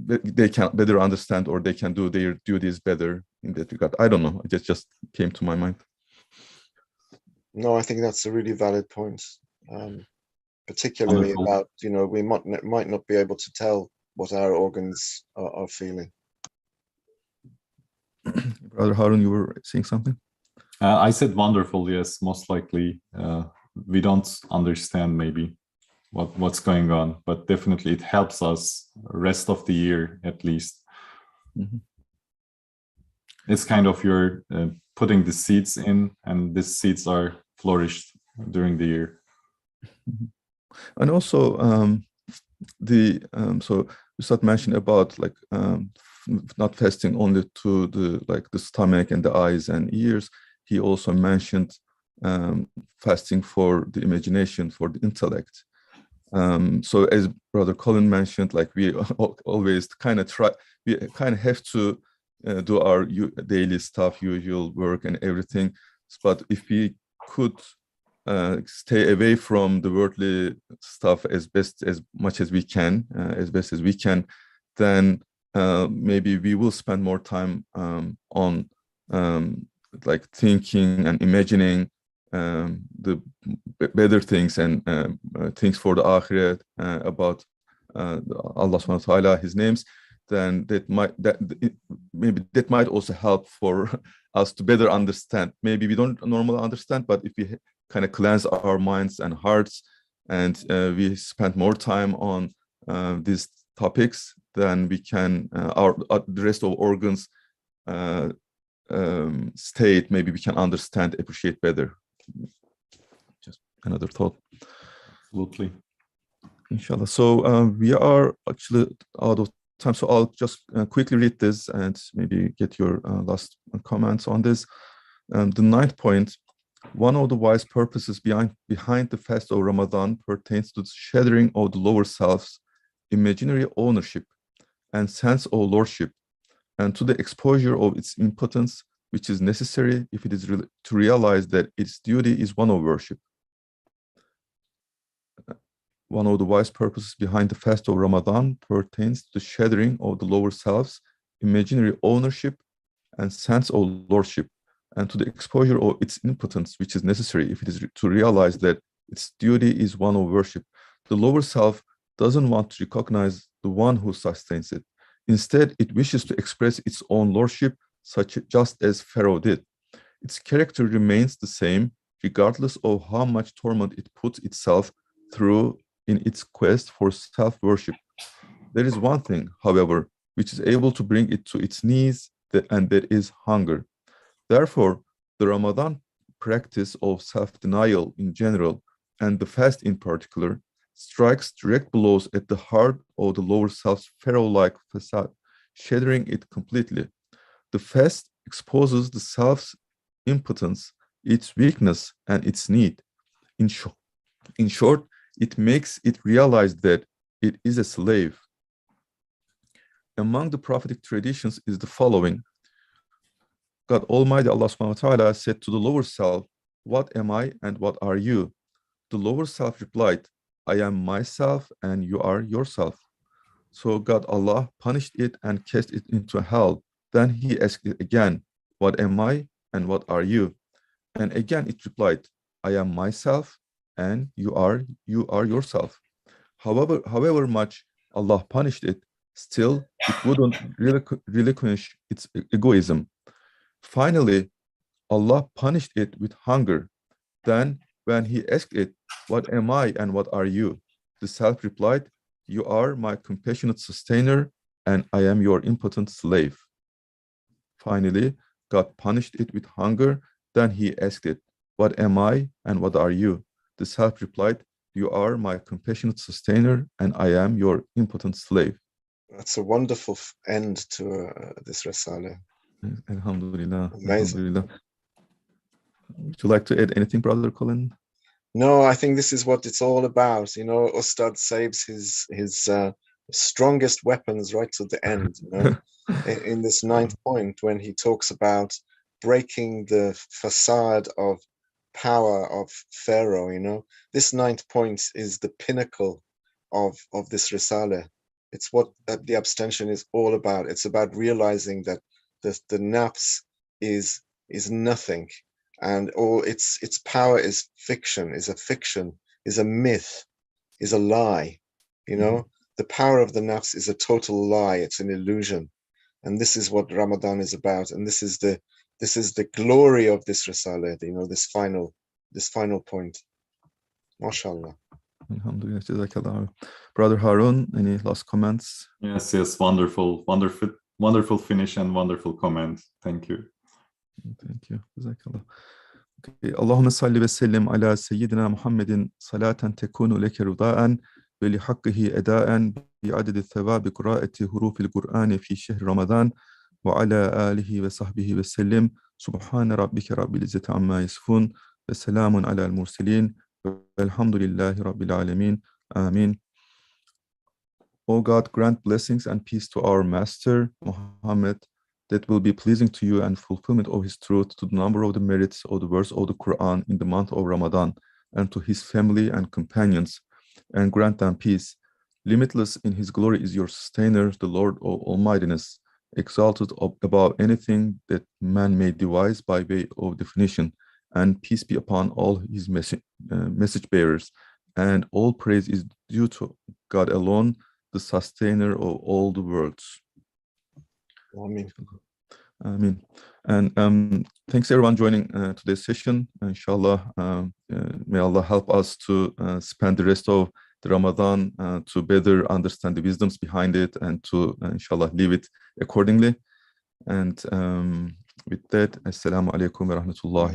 S3: they can better understand, or they can do their duties better in that regard. I don't know, it just came to my mind.
S2: No, I think that's a really valid point, particularly about, you know, we might not be able to tell what our organs are feeling.
S3: Brother Harun, you were saying something?
S1: I said wonderful, yes. Most likely we don't understand maybe what's going on, but definitely it helps us rest of the year at least. Mm-hmm. It's kind of you're putting the seeds in, and these seeds are flourished during the year.
S3: And also, So Ustad mentioned about like not fasting only to the stomach and the eyes and ears. He also mentioned fasting for the imagination, for the intellect. So as Brother Colin mentioned, like we always kind of have to do our daily stuff, usual work and everything. But if we could stay away from the worldly stuff as much as we can, then maybe we will spend more time on like thinking and imagining the better things and things for the akhirat, about Allah subhanahu wa ta'ala, his names. Then maybe that might also help for us to better understand. Maybe we don't normally understand, but if we kind of cleanse our minds and hearts and we spend more time on these topics, then we can the rest of organs state, maybe we can understand, appreciate better. Just another thought.
S1: Absolutely.
S3: Inshallah. So we are actually out of time, so I'll just quickly read this and maybe get your last comments on this. The 9th point: one of the wise purposes behind the fast of Ramadan pertains to the shattering of the lower self's imaginary ownership and sense of lordship, and to the exposure of its impotence, which is necessary if it is to realize that its duty is one of worship. One of the wise purposes behind the fast of Ramadan pertains to the shattering of the lower self's imaginary ownership and sense of lordship, and to the exposure of its impotence, which is necessary if it is to realize that its duty is one of worship. The lower self doesn't want to recognize the one who sustains it. Instead, it wishes to express its own lordship, just as Pharaoh did. Its character remains the same, regardless of how much torment it puts itself through in its quest for self-worship. There is one thing, however, which is able to bring it to its knees, and that is hunger. Therefore, the Ramadan practice of self-denial in general, and the fast in particular, strikes direct blows at the heart of the lower self's Pharaoh-like facade, shattering it completely. The fast exposes the self's impotence, its weakness, and its need. In short, it makes it realize that it is a slave. Among the prophetic traditions is the following: God Almighty, Allah subhanahu wa ta'ala, said to the lower self, "What am I and what are you?" The lower self replied, "I am myself and you are yourself." So God Allah punished it and cast it into hell. Then he asked it again, "What am I and what are you?" And again it replied, "I am myself and you are yourself." However much Allah punished it, still it wouldn't relinquish its egoism. Finally, Allah punished it with hunger. Then when he asked it, "What am I and what are you?" the self replied, "You are my compassionate sustainer and I am your impotent slave." Finally, God punished it with hunger. Then he asked it, "What am I and what are you?" The self replied, "You are my compassionate sustainer and I am your impotent slave."
S2: That's a wonderful end to this Risala.
S3: Alhamdulillah.
S2: Amazing.
S3: Alhamdulillah. Would you like to add anything, Brother Colin?
S2: No, I think this is what it's all about. You know, Ustad saves his strongest weapons right to the end. You know, in this 9th point, when he talks about breaking the facade of power of Pharaoh, you know, this 9th point is the pinnacle of this Risala. It's what the abstention is all about. It's about realizing that the nafs is nothing, and all its power is fiction, is a myth, is a lie. You know, the power of the nafs is a total lie. It's an illusion, and this is what Ramadan is about. And this is the glory of this Risala. You know, this final point. MashaAllah.
S3: Alhamdulillah. Brother Harun, any last comments?
S1: Yes, wonderful finish and wonderful comment. Thank you.
S3: Thank you. Jazakallah. Okay. Allahümme salli ve sellim ala seyyidina Muhammedin salaten tekunu leke ruda'an ولحقه أداء بعدد ثواب قراءة حروف القرآن في شهر رمضان وعلى آله وصحبه وسلم سبحان ربك رب العزة عما يصفون وسلام على المرسلين والحمد لله رب العالمين آمين. O God, grant blessings and peace to our Master, Muhammad, that will be pleasing to you and fulfillment of his truth to the number of the merits of the verse of the Quran in the month of Ramadan, and to his family and companions, and grant them peace. Limitless in his glory is your sustainer, the Lord of Almightiness, exalted above anything that man may devise by way of definition, and peace be upon all his message bearers, and all praise is due to God alone, the sustainer of all the worlds.
S2: Amen.
S3: Amen. And thanks everyone joining today's session. Inshallah, may Allah help us to spend the rest of the Ramadan to better understand the wisdoms behind it and to, inshallah, live it accordingly. And with that, Assalamu alaikum wa rahmatullahi